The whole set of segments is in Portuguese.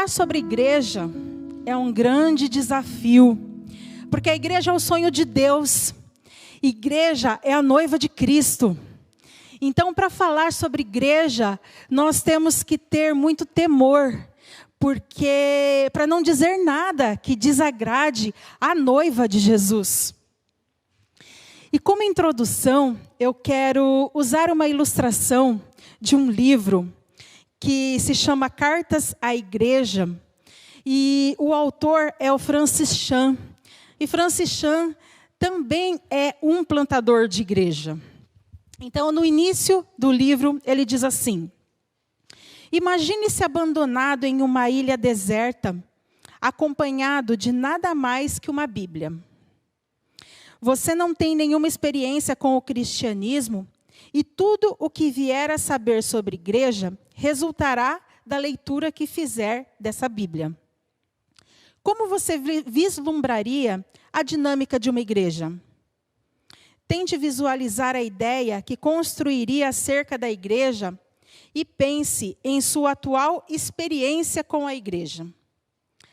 Falar sobre igreja é um grande desafio, porque a igreja é o sonho de Deus. Igreja é a noiva de Cristo. Então, para falar sobre igreja, nós temos que ter muito temor, porque para não dizer nada que desagrade a noiva de Jesus. E como introdução, eu quero usar uma ilustração de um livro que se chama Cartas à Igreja, e o autor é o Francis Chan. E Francis Chan também é um plantador de igreja. Então, no início do livro, ele diz assim: imagine-se abandonado em uma ilha deserta, acompanhado de nada mais que uma Bíblia. Você não tem nenhuma experiência com o cristianismo, e tudo o que vier a saber sobre igreja resultará da leitura que fizer dessa Bíblia. Como você vislumbraria a dinâmica de uma igreja? Tente visualizar a ideia que construiria acerca da igreja e pense em sua atual experiência com a igreja.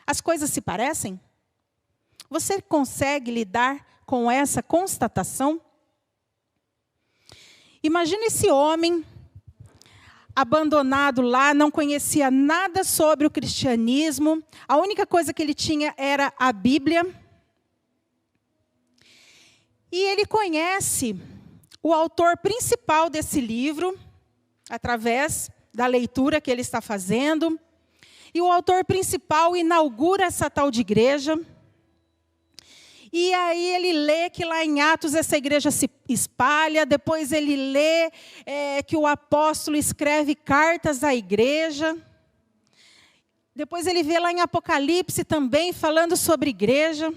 As coisas se parecem? Você consegue lidar com essa constatação? Imagine esse homem abandonado lá, não conhecia nada sobre o cristianismo, a única coisa que ele tinha era a Bíblia. E ele conhece o autor principal desse livro, através da leitura que ele está fazendo. E o autor principal inaugura essa tal de igreja. E aí ele lê que lá em Atos essa igreja se espalha. Depois ele lê que o apóstolo escreve cartas à igreja. Depois ele vê lá em Apocalipse também falando sobre igreja.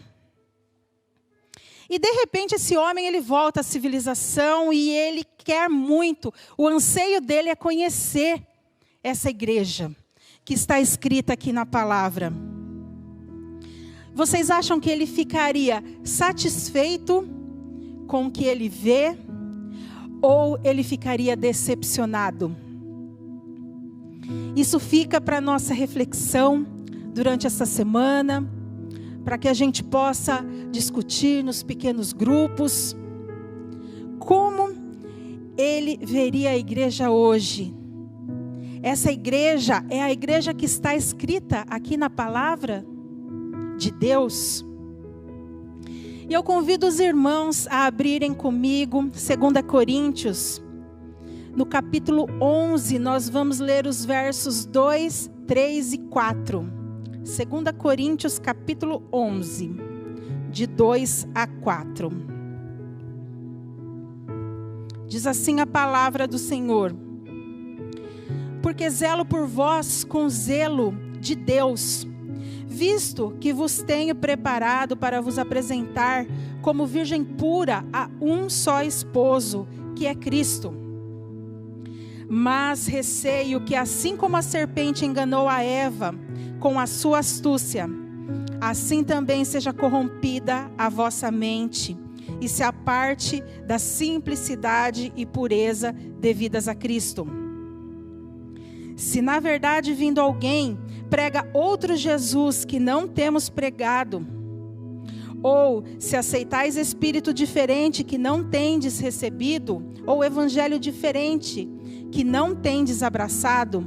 E de repente esse homem ele volta à civilização e ele quer muito. O anseio dele é conhecer essa igreja que está escrita aqui na palavra. Vocês acham que ele ficaria satisfeito com o que ele vê? Ou ele ficaria decepcionado? Isso fica para nossa reflexão durante essa semana, para que a gente possa discutir nos pequenos grupos. Como ele veria a igreja hoje? Essa igreja é a igreja que está escrita aqui na palavra de Deus. E eu convido os irmãos a abrirem comigo 2 Coríntios. No capítulo 11, nós vamos ler os versos 2, 3 e 4. 2 Coríntios, capítulo 11, de 2 a 4. Diz assim a palavra do Senhor: porque zelo por vós com zelo de Deus, visto que vos tenho preparado para vos apresentar como virgem pura a um só esposo, que é Cristo. Mas receio que, assim como a serpente enganou a Eva com a sua astúcia, assim também seja corrompida a vossa mente, e se aparte da simplicidade e pureza devidas a Cristo. Se na verdade vindo alguém prega outro Jesus que não temos pregado, ou se aceitais espírito diferente que não tendes recebido, ou evangelho diferente que não tendes abraçado,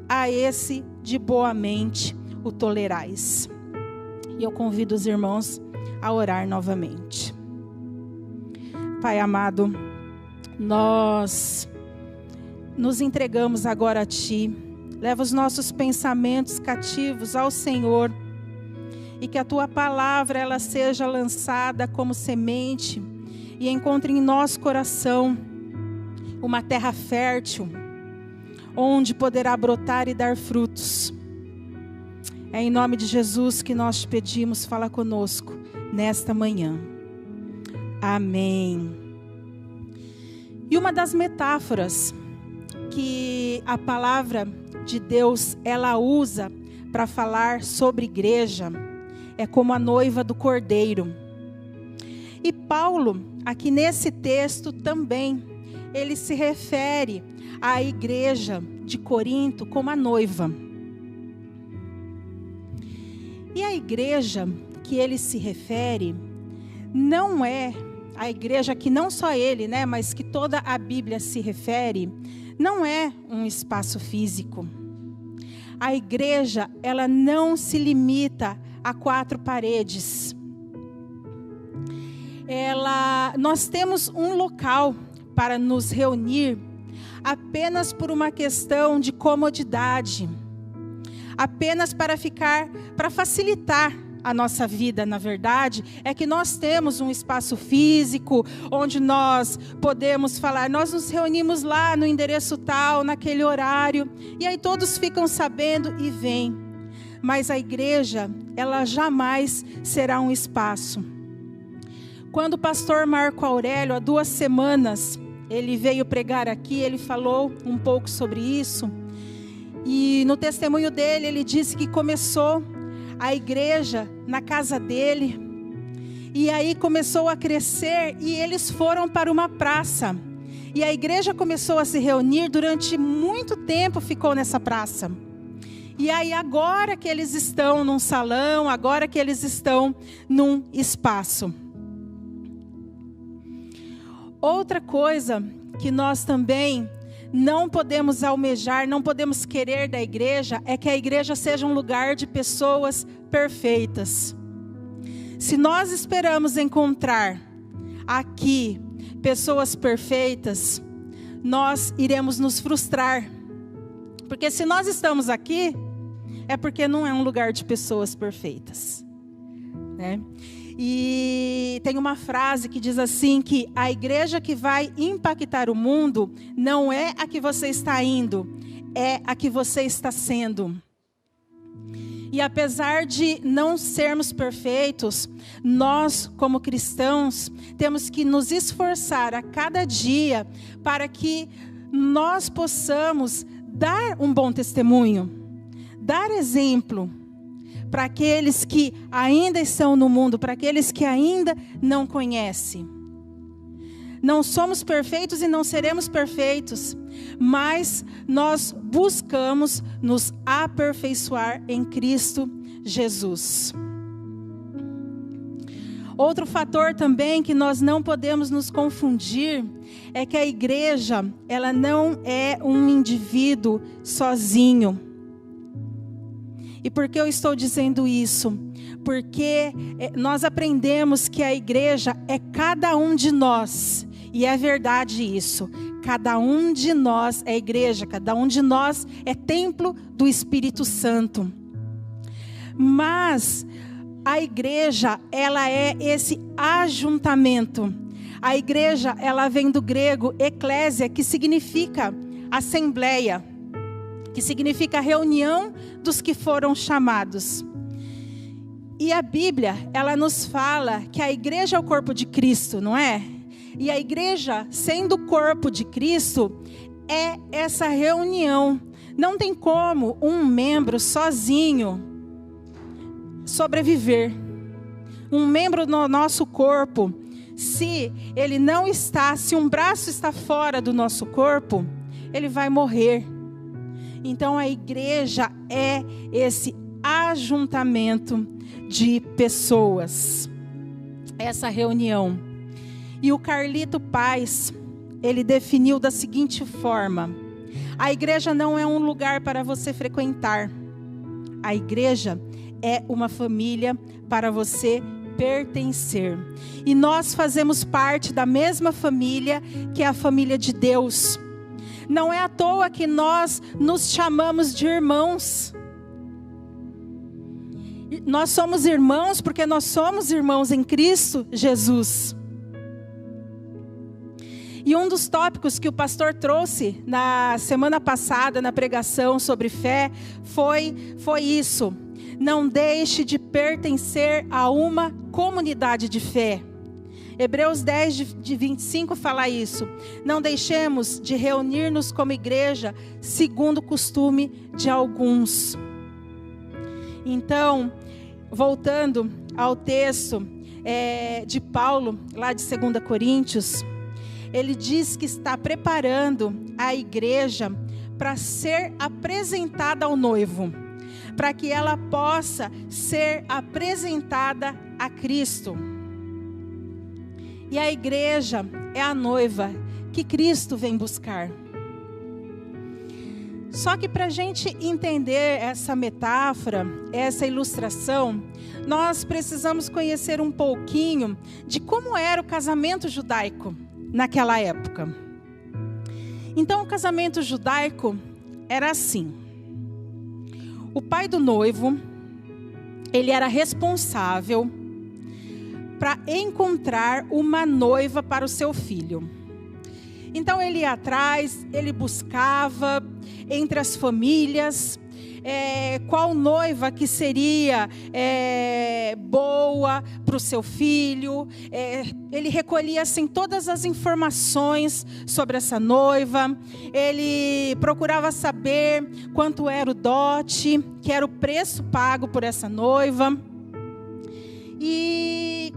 a esse de boa mente o tolerais. E eu convido os irmãos a orar novamente. Pai amado, nós nos entregamos agora a Ti. Leva os nossos pensamentos cativos ao Senhor. E que a Tua palavra ela seja lançada como semente e encontre em nosso coração uma terra fértil, onde poderá brotar e dar frutos. É em nome de Jesus que nós te pedimos, fala conosco nesta manhã. Amém. E uma das metáforas que a palavra de Deus ela usa para falar sobre igreja é como a noiva do Cordeiro. E Paulo, aqui nesse texto também, ele se refere à igreja de Corinto como a noiva. E a igreja que ele se refere não é a igreja que não só ele, né, mas que toda a Bíblia se refere, não é um espaço físico. A igreja, ela não se limita a 4 paredes. Nós temos um local para nos reunir apenas por uma questão de comodidade, apenas para facilitar a nossa vida. Na verdade, é que nós temos um espaço físico onde nós podemos falar, nós nos reunimos lá no endereço tal, naquele horário, e aí todos ficam sabendo e vêm. Mas a igreja, ela jamais será um espaço. Quando o pastor Marco Aurélio, há 2 semanas, ele veio pregar aqui, ele falou um pouco sobre isso, e no testemunho dele, ele disse que começou a igreja na casa dele, e aí começou a crescer, e eles foram para uma praça, e a igreja começou a se reunir, durante muito tempo ficou nessa praça, e aí agora que eles estão num salão, agora que eles estão num espaço. Outra coisa que nós também não podemos almejar, não podemos querer da igreja, é que a igreja seja um lugar de pessoas perfeitas. Se nós esperamos encontrar aqui pessoas perfeitas, nós iremos nos frustrar. Porque se nós estamos aqui, é porque não é um lugar de pessoas perfeitas, né? E tem uma frase que diz assim, que a igreja que vai impactar o mundo não é a que você está indo, é a que você está sendo. E apesar de não sermos perfeitos, nós como cristãos temos que nos esforçar a cada dia para que nós possamos dar um bom testemunho, dar exemplo para aqueles que ainda estão no mundo, para aqueles que ainda não conhecem. Não somos perfeitos e não seremos perfeitos, mas nós buscamos nos aperfeiçoar em Cristo Jesus. Outro fator também que nós não podemos nos confundir é que a igreja, ela não é um indivíduo sozinho. E por que eu estou dizendo isso? Porque nós aprendemos que a igreja é cada um de nós. E é verdade isso. Cada um de nós é igreja, cada um de nós é templo do Espírito Santo. Mas a igreja, ela é esse ajuntamento. A igreja, ela vem do grego eclésia, que significa assembleia, que significa reunião dos que foram chamados. E a Bíblia, ela nos fala que a igreja é o corpo de Cristo, não é? E a igreja, sendo o corpo de Cristo, é essa reunião. Não tem como um membro sozinho sobreviver. Um membro do nosso corpo, se ele não está, se um braço está fora do nosso corpo, ele vai morrer. Então a igreja é esse ajuntamento de pessoas, essa reunião. E o Carlito Paz, ele definiu da seguinte forma: a igreja não é um lugar para você frequentar, a igreja é uma família para você pertencer. E nós fazemos parte da mesma família que é a família de Deus. Não é à toa que nós nos chamamos de irmãos. Nós somos irmãos porque nós somos irmãos em Cristo Jesus. E um dos tópicos que o pastor trouxe na semana passada, na pregação sobre fé, foi isso. Não deixe de pertencer a uma comunidade de fé. Hebreus 10, de 25 fala isso. Não deixemos de reunir-nos como igreja, segundo o costume de alguns. Então, voltando ao texto de Paulo, lá de 2 Coríntios, ele diz que está preparando a igreja para ser apresentada ao noivo. para que ela possa ser apresentada a Cristo. E a igreja é a noiva que Cristo vem buscar. Só que para a gente entender essa metáfora, essa ilustração, nós precisamos conhecer um pouquinho de como era o casamento judaico naquela época. Então, o casamento judaico era assim. O pai do noivo, ele era responsável para encontrar uma noiva para o seu filho. Então ele ia atrás, ele buscava entre as famílias qual noiva que seria boa para o seu filho. Ele recolhia assim todas as informações sobre essa noiva. Ele procurava saber quanto era o dote, que era o preço pago por essa noiva. E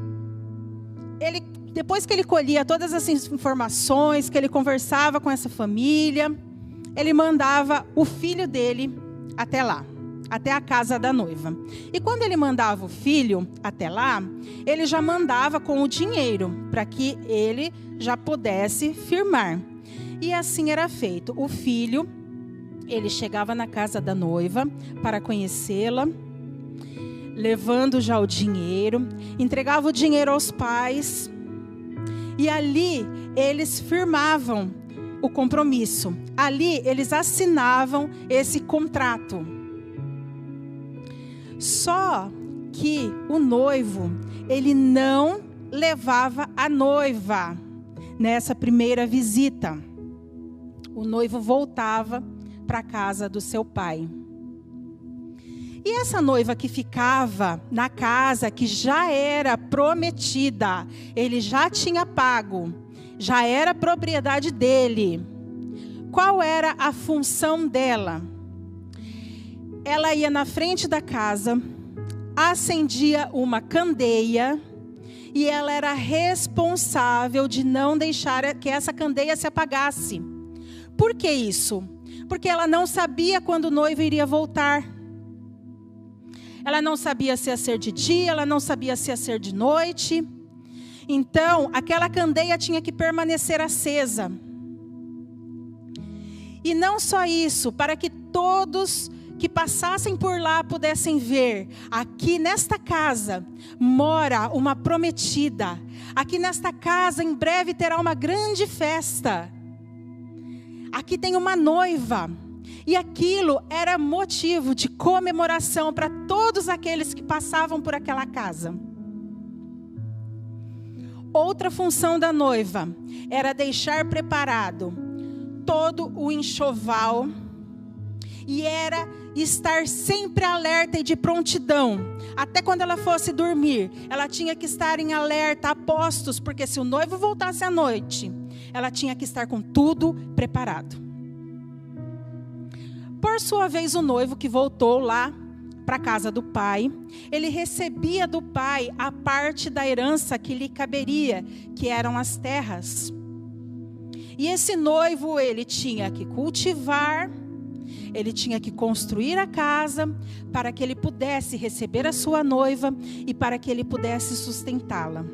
depois que ele colhia todas essas informações, que ele conversava com essa família, ele mandava o filho dele até lá, até a casa da noiva. E quando ele mandava o filho até lá, ele já mandava com o dinheiro, para que ele já pudesse firmar. E assim era feito. O filho, ele chegava na casa da noiva para conhecê-la, levando já o dinheiro, entregava o dinheiro aos pais, e ali eles firmavam o compromisso. Ali eles assinavam esse contrato. Só que o noivo, ele não levava a noiva nessa primeira visita. O noivo voltava para a casa do seu pai. E essa noiva que ficava na casa que já era prometida, ele já tinha pago, já era propriedade dele. Qual era a função dela? Ela ia na frente da casa, acendia uma candeia e ela era responsável de não deixar que essa candeia se apagasse. Por que isso? Porque ela não sabia quando o noivo iria voltar. Ela não sabia se ia ser de dia, ela não sabia se ia ser de noite. Então, aquela candeia tinha que permanecer acesa. E não só isso, para que todos que passassem por lá pudessem ver, aqui nesta casa mora uma prometida. Aqui nesta casa em breve terá uma grande festa. Aqui tem uma noiva. E aquilo era motivo de comemoração para todos aqueles que passavam por aquela casa. Outra função da noiva era deixar preparado todo o enxoval e era estar sempre alerta e de prontidão. Até quando ela fosse dormir, ela tinha que estar em alerta, a postos, porque se o noivo voltasse à noite, ela tinha que estar com tudo preparado. Por sua vez, o noivo que voltou lá para a casa do pai, ele recebia do pai a parte da herança que lhe caberia, que eram as terras. E esse noivo, ele tinha que cultivar, ele tinha que construir a casa para que ele pudesse receber a sua noiva e para que ele pudesse sustentá-la.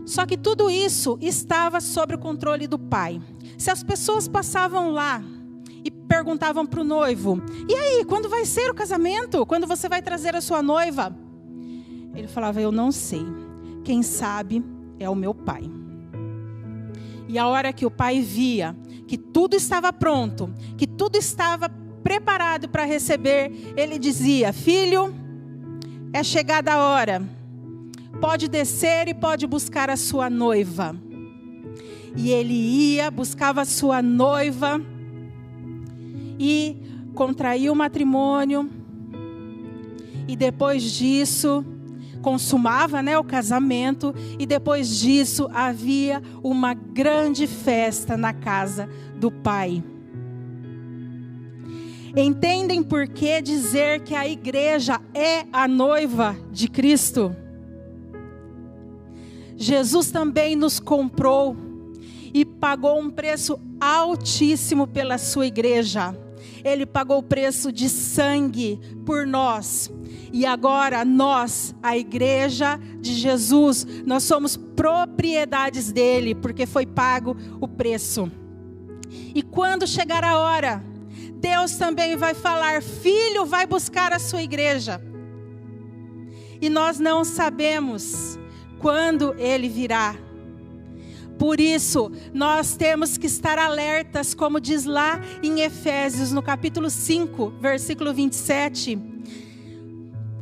Só que tudo isso estava sob o controle do pai. Se as pessoas passavam lá e perguntavam para o noivo: e aí, quando vai ser o casamento? Quando você vai trazer a sua noiva? Ele falava: eu não sei. Quem sabe é o meu pai. E a hora que o pai via que tudo estava pronto, que tudo estava preparado para receber, ele dizia: filho, é chegada a hora. Pode descer e pode buscar a sua noiva. E ele ia, buscava a sua noiva e contraía o matrimônio. E depois disso, consumava, o casamento. E depois disso, havia uma grande festa na casa do pai. Entendem por que dizer que a igreja é a noiva de Cristo? Jesus também nos comprou e pagou um preço altíssimo pela sua igreja. Ele pagou o preço de sangue por nós. E agora nós, a igreja de Jesus, nós somos propriedades dele, porque foi pago o preço. E quando chegar a hora, Deus também vai falar: filho, vai buscar a sua igreja. E nós não sabemos quando ele virá. Por isso, nós temos que estar alertas, como diz lá em Efésios, no capítulo 5, versículo 27.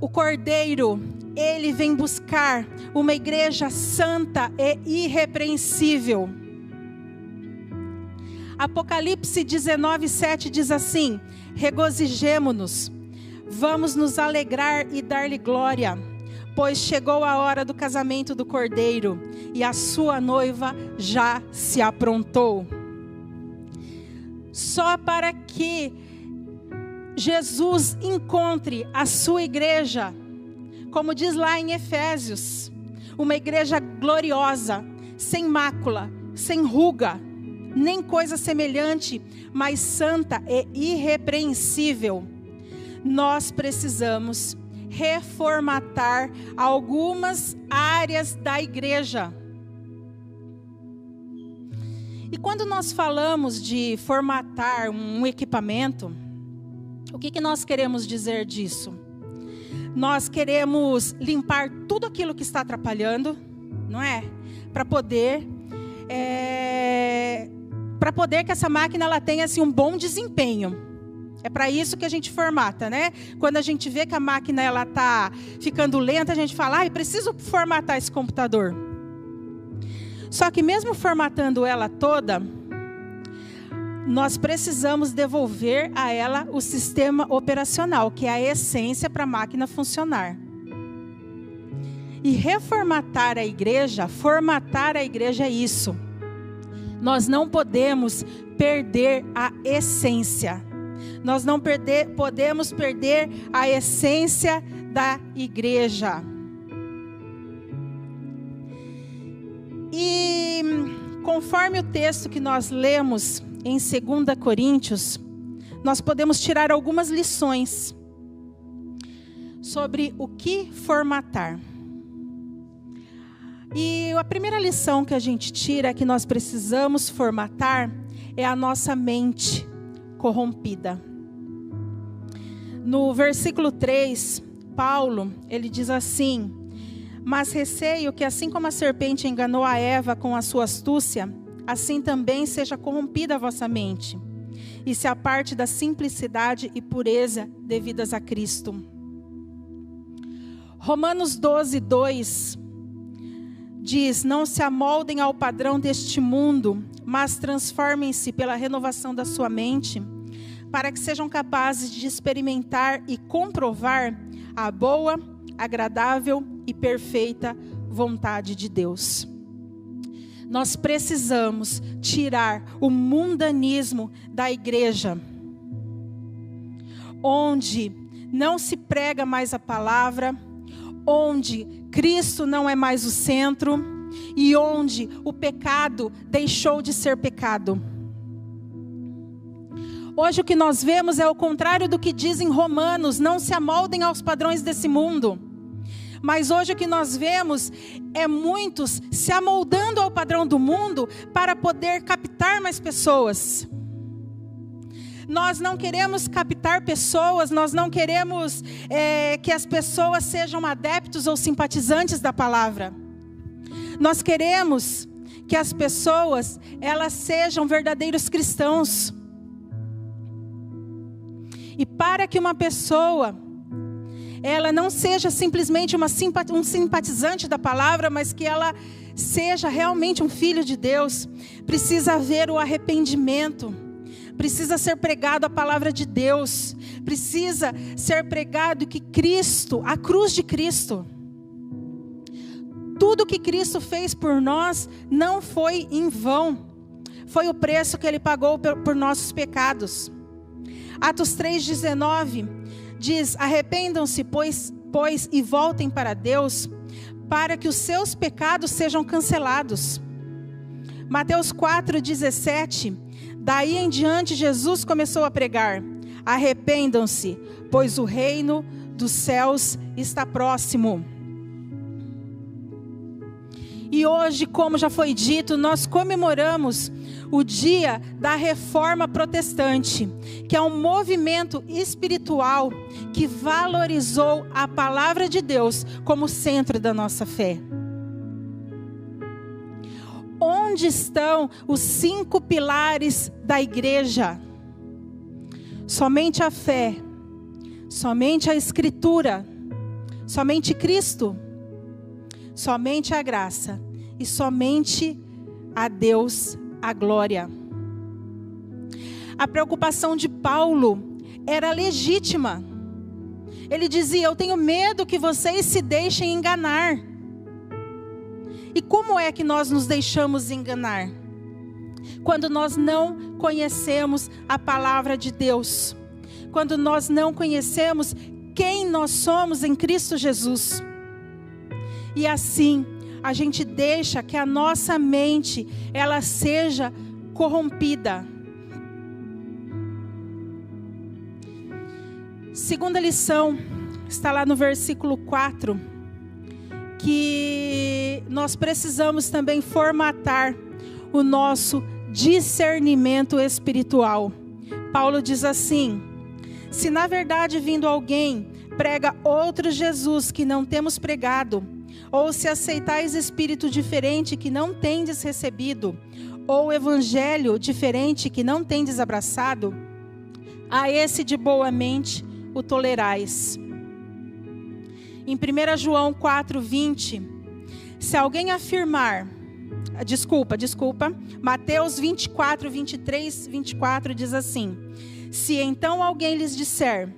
O Cordeiro, ele vem buscar uma igreja santa e irrepreensível. Apocalipse 19:7 diz assim: regozijemo-nos, vamos nos alegrar e dar-lhe glória, pois chegou a hora do casamento do Cordeiro, e a sua noiva já se aprontou. Só para que Jesus encontre a sua igreja, como diz lá em Efésios, uma igreja gloriosa, sem mácula, sem ruga, nem coisa semelhante, mas santa e irrepreensível. Nós precisamos reformatar algumas áreas da igreja. E quando nós falamos de formatar um equipamento, o que nós queremos dizer disso? Nós queremos limpar tudo aquilo que está atrapalhando, não é? Para poder que essa máquina ela tenha assim, um bom desempenho. É para isso que a gente formata, né? Quando a gente vê que a máquina ela está ficando lenta, a gente fala: preciso formatar esse computador. Só que mesmo formatando ela toda, nós precisamos devolver a ela o sistema operacional, que é a essência para a máquina funcionar. E reformatar a igreja, formatar a igreja é isso. Nós não podemos perder a essência. Nós não podemos perder a essência da igreja. E conforme o texto que nós lemos em 2 Coríntios, nós podemos tirar algumas lições sobre o que formatar. E a primeira lição que a gente tira, que nós precisamos formatar, é a nossa mente corrompida. No versículo 3, Paulo, ele diz assim: mas receio que assim como a serpente enganou a Eva com a sua astúcia, assim também seja corrompida a vossa mente, e se aparte da simplicidade e pureza devidas a Cristo. Romanos 12:2 diz: não se amoldem ao padrão deste mundo, mas transformem-se pela renovação da sua mente, para que sejam capazes de experimentar e comprovar a boa, agradável e perfeita vontade de Deus. Nós precisamos tirar o mundanismo da igreja, onde não se prega mais a palavra, onde Cristo não é mais o centro e onde o pecado deixou de ser pecado. Hoje o que nós vemos é o contrário do que diz em Romanos: não se amoldem aos padrões desse mundo. Mas hoje o que nós vemos é muitos se amoldando ao padrão do mundo para poder captar mais pessoas. Nós não queremos captar pessoas, nós não queremos que as pessoas sejam adeptos ou simpatizantes da palavra. Nós queremos que as pessoas, elas sejam verdadeiros cristãos. E para que uma pessoa, ela não seja simplesmente um simpatizante da palavra, mas que ela seja realmente um filho de Deus, precisa haver o arrependimento. Precisa ser pregado a palavra de Deus. Precisa ser pregado que Cristo, a cruz de Cristo, tudo que Cristo fez por nós não foi em vão. Foi o preço que Ele pagou por nossos pecados. Atos 3,19 diz: arrependam-se, pois, e voltem para Deus, para que os seus pecados sejam cancelados. Mateus 4,17: daí em diante Jesus começou a pregar: Arrependam-se, pois o reino dos céus está próximo. E hoje, como já foi dito, nós comemoramos o dia da Reforma Protestante, que é um movimento espiritual que valorizou a palavra de Deus como centro da nossa fé. Onde estão os 5 pilares da igreja? Somente a fé, somente a Escritura, somente Cristo, somente a graça e somente a Deus a glória. A preocupação de Paulo era legítima. Ele dizia: eu tenho medo que vocês se deixem enganar. E como é que nós nos deixamos enganar? Quando nós não conhecemos a palavra de Deus. Quando nós não conhecemos quem nós somos em Cristo Jesus. E assim, a gente deixa que a nossa mente, ela seja corrompida. Segunda lição, está lá no versículo 4, que nós precisamos também formatar o nosso discernimento espiritual. Paulo diz assim: se na verdade vindo alguém prega outro Jesus que não temos pregado, ou se aceitais espírito diferente que não tendes recebido, ou evangelho diferente que não tendes abraçado, a esse de boa mente o tolerais. Em 1 João 4:20, se alguém afirmar, Mateus 24, 23, 24 diz assim: se então alguém lhes disser,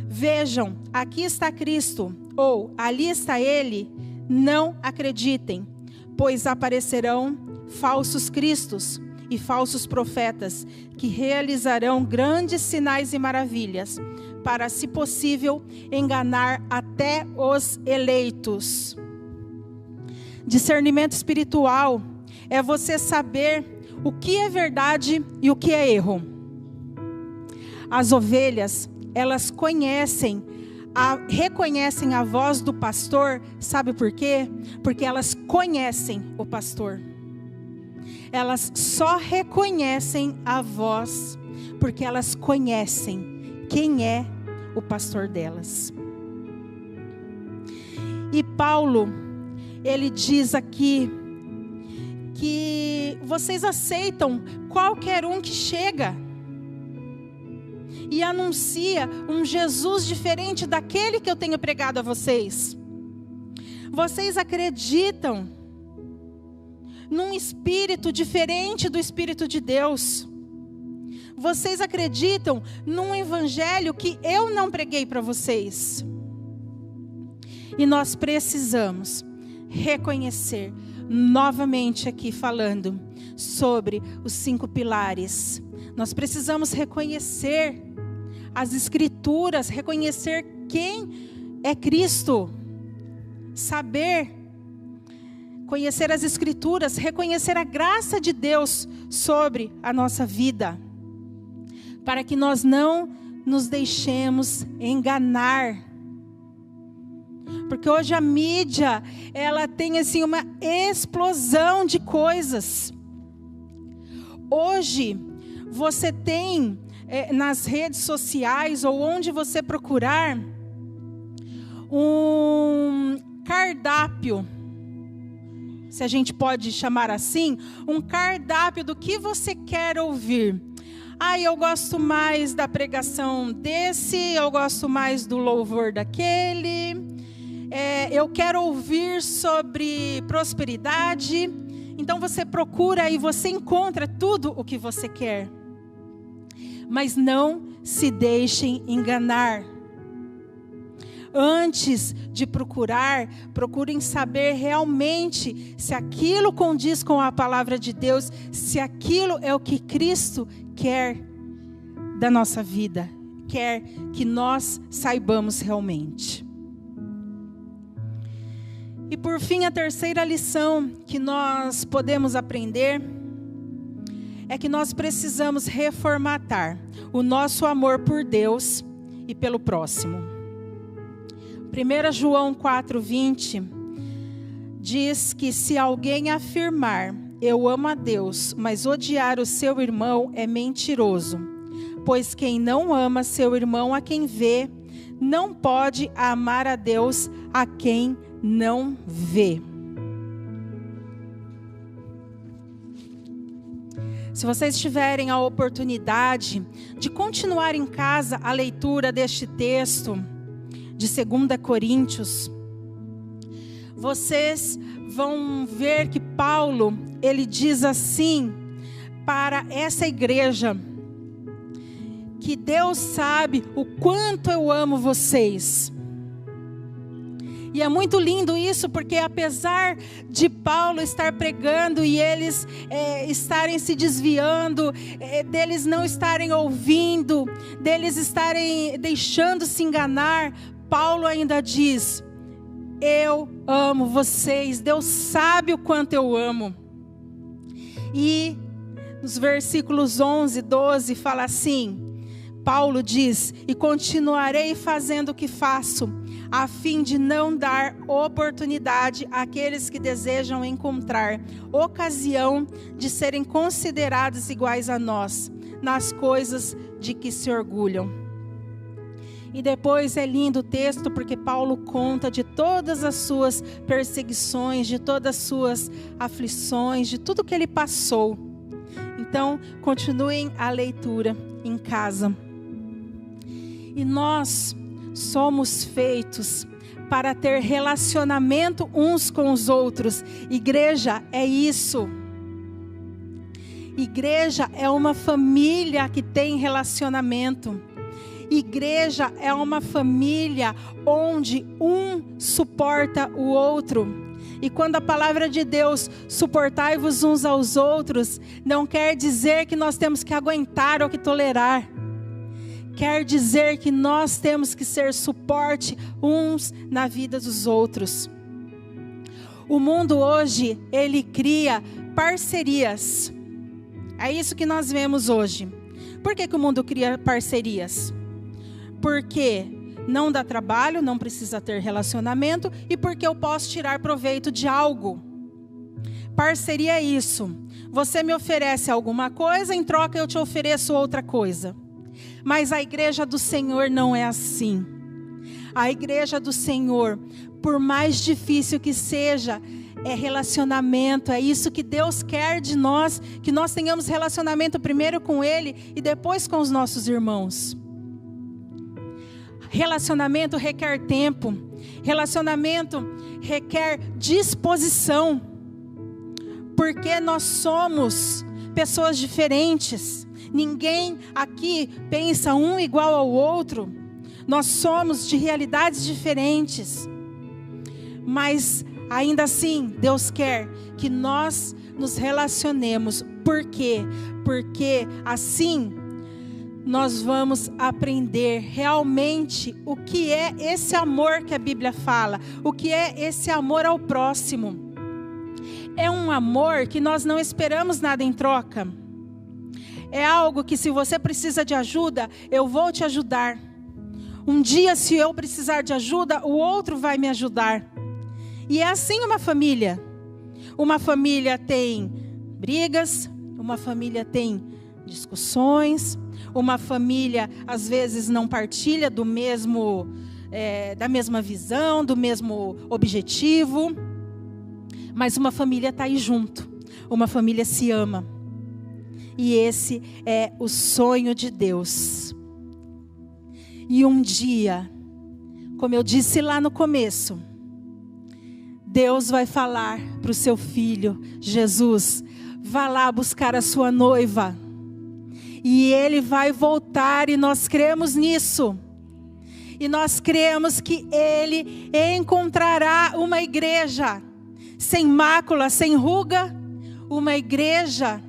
vejam, aqui está Cristo, ou ali está Ele, não acreditem, pois aparecerão falsos cristos e falsos profetas, que realizarão grandes sinais e maravilhas, para, se possível, enganar até os eleitos. Discernimento espiritual é você saber o que é verdade e o que é erro. As ovelhas, elas reconhecem a voz do pastor, sabe por quê? Porque elas conhecem o pastor. Elas só reconhecem a voz porque elas conhecem quem é o pastor delas. E Paulo, ele diz aqui que vocês aceitam qualquer um que chega e anuncia um Jesus diferente daquele que eu tenho pregado a vocês. Vocês acreditam num espírito diferente do Espírito de Deus. Vocês acreditam num evangelho que eu não preguei para vocês. E nós precisamos reconhecer, novamente aqui falando sobre os 5 pilares. Nós precisamos reconhecer as Escrituras, reconhecer quem é Cristo. Saber, conhecer as Escrituras, reconhecer a graça de Deus sobre a nossa vida. Para que nós não nos deixemos enganar. Porque hoje a mídia, ela tem assim uma explosão de coisas. Hoje, você tem nas redes sociais, ou onde você procurar, um cardápio, se a gente pode chamar assim, um cardápio do que você quer ouvir. Eu gosto mais da pregação desse, eu gosto mais do louvor daquele, eu quero ouvir sobre prosperidade. Então você procura e você encontra tudo o que você quer. Mas não se deixem enganar. Antes de procurar, procurem saber realmente se aquilo condiz com a palavra de Deus, se aquilo é o que Cristo quer da nossa vida, quer que nós saibamos realmente. E por fim, a terceira lição que nós podemos aprender é que nós precisamos reformatar o nosso amor por Deus e pelo próximo. 1 João 4:20 diz que se alguém afirmar: eu amo a Deus, mas odiar o seu irmão, é mentiroso. Pois quem não ama seu irmão a quem vê, não pode amar a Deus a quem não vê. Se vocês tiverem a oportunidade de continuar em casa a leitura deste texto de 2 Coríntios, vocês vão ver que Paulo, ele diz assim para essa igreja, que Deus sabe o quanto eu amo vocês. E é muito lindo isso, porque apesar de Paulo estar pregando e eles estarem se desviando, deles não estarem ouvindo, deles estarem deixando se enganar, Paulo ainda diz: eu amo vocês, Deus sabe o quanto eu amo. E nos versículos 11 e 12 fala assim, Paulo diz: e continuarei fazendo o que faço, a fim de não dar oportunidade àqueles que desejam encontrar ocasião de serem considerados iguais a nós, nas coisas de que se orgulham. E depois é lindo o texto, porque Paulo conta de todas as suas perseguições, de todas as suas aflições, de tudo que ele passou. Então, continuem a leitura em casa. E nós somos feitos para ter relacionamento uns com os outros. Igreja é isso. Igreja é uma família que tem relacionamento. Igreja é uma família onde um suporta o outro. E quando a palavra de Deus, suportai-vos uns aos outros, não quer dizer que nós temos que aguentar ou que tolerar. Quer dizer que nós temos que ser suporte uns na vida dos outros. O mundo hoje, ele cria parcerias. É isso que nós vemos hoje. Por que o mundo cria parcerias? Porque não dá trabalho, não precisa ter relacionamento e porque eu posso tirar proveito de algo. Parceria é isso. Você me oferece alguma coisa, em troca eu te ofereço outra coisa. Mas a igreja do Senhor não é assim. A igreja do Senhor, por mais difícil que seja, é relacionamento. É isso que Deus quer de nós, que nós tenhamos relacionamento primeiro com Ele e depois com os nossos irmãos. Relacionamento requer tempo. Relacionamento requer disposição. Porque nós somos pessoas diferentes. Ninguém aqui pensa um igual ao outro. Nós somos de realidades diferentes. Mas ainda assim, Deus quer que nós nos relacionemos. Por quê? Porque assim nós vamos aprender realmente o que é esse amor que a Bíblia fala. O que é esse amor ao próximo. É um amor que nós não esperamos nada em troca. É algo que, se você precisa de ajuda, eu vou te ajudar. Um dia, se eu precisar de ajuda, o outro vai me ajudar. E é assim uma família. Uma família tem brigas, uma família tem discussões, uma família às vezes não partilha da mesma visão, do mesmo objetivo. Mas uma família está aí junto. Uma família se ama. E esse é o sonho de Deus. E um dia, como eu disse lá no começo, Deus vai falar para o seu filho, Jesus, vá lá buscar a sua noiva. E ele vai voltar e nós cremos nisso. E nós cremos que ele encontrará uma igreja sem mácula, sem ruga, uma igreja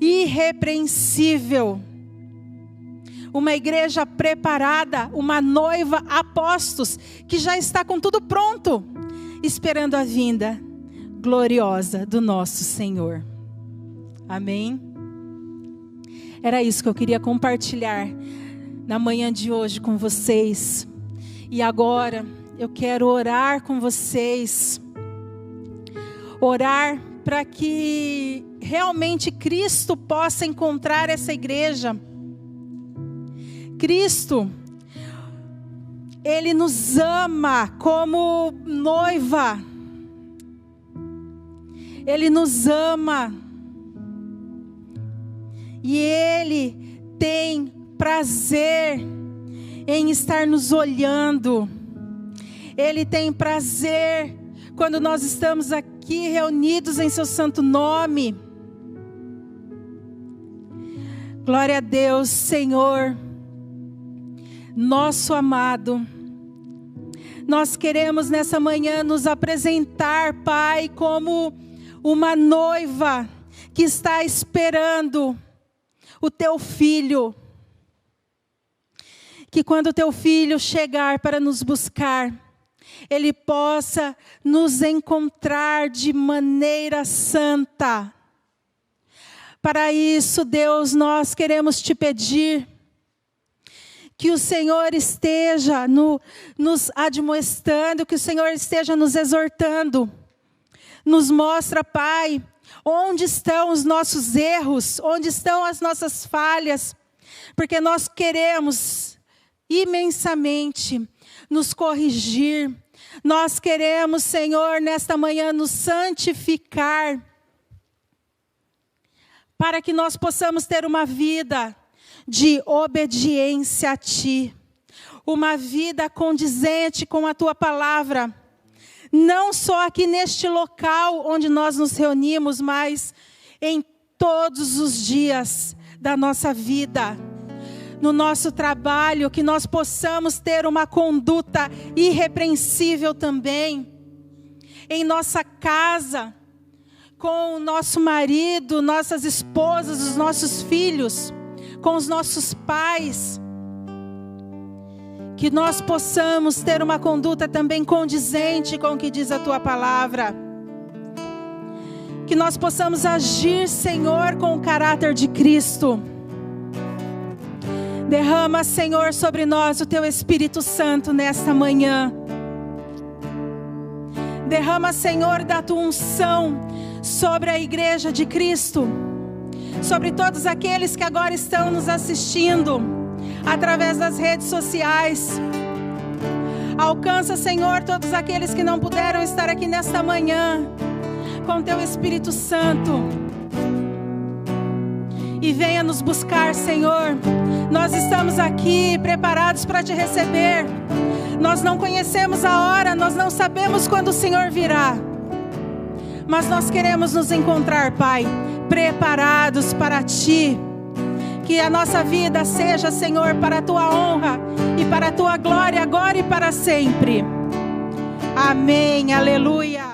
irrepreensível, uma igreja preparada, uma noiva a postos, que já está com tudo pronto, esperando a vinda gloriosa do nosso Senhor. Amém? Era isso que eu queria compartilhar na manhã de hoje com vocês. E agora eu quero orar com vocês. Orar para que realmente Cristo possa encontrar essa igreja. Cristo, Ele nos ama como noiva. Ele nos ama. E Ele tem prazer em estar nos olhando. Ele tem prazer quando nós estamos aqui reunidos em seu santo nome. Glória a Deus, Senhor, nosso amado. Nós queremos nessa manhã nos apresentar, Pai, como uma noiva que está esperando o teu filho. Que quando o teu filho chegar para nos buscar, ele possa nos encontrar de maneira santa. Para isso, Deus, nós queremos te pedir que o Senhor esteja nos admoestando, que o Senhor esteja nos exortando. Nos mostra, Pai, onde estão os nossos erros, onde estão as nossas falhas, porque nós queremos imensamente nos corrigir. Nós queremos, Senhor, nesta manhã nos santificar, para que nós possamos ter uma vida de obediência a Ti, uma vida condizente com a Tua palavra, não só aqui neste local onde nós nos reunimos, mas em todos os dias da nossa vida. No nosso trabalho, que nós possamos ter uma conduta irrepreensível também. Em nossa casa, com o nosso marido, nossas esposas, os nossos filhos, com os nossos pais. Que nós possamos ter uma conduta também condizente com o que diz a Tua palavra. Que nós possamos agir, Senhor, com o caráter de Cristo. Derrama, Senhor, sobre nós o Teu Espírito Santo nesta manhã. Derrama, Senhor, da Tua unção sobre a igreja de Cristo, sobre todos aqueles que agora estão nos assistindo através das redes sociais. Alcança, Senhor, todos aqueles que não puderam estar aqui nesta manhã, com Teu Espírito Santo. E venha nos buscar, Senhor. Nós estamos aqui preparados para Te receber. Nós não conhecemos a hora, nós não sabemos quando o Senhor virá. Mas nós queremos nos encontrar, Pai, preparados para Ti. Que a nossa vida seja, Senhor, para a Tua honra e para a Tua glória, agora e para sempre. Amém, aleluia.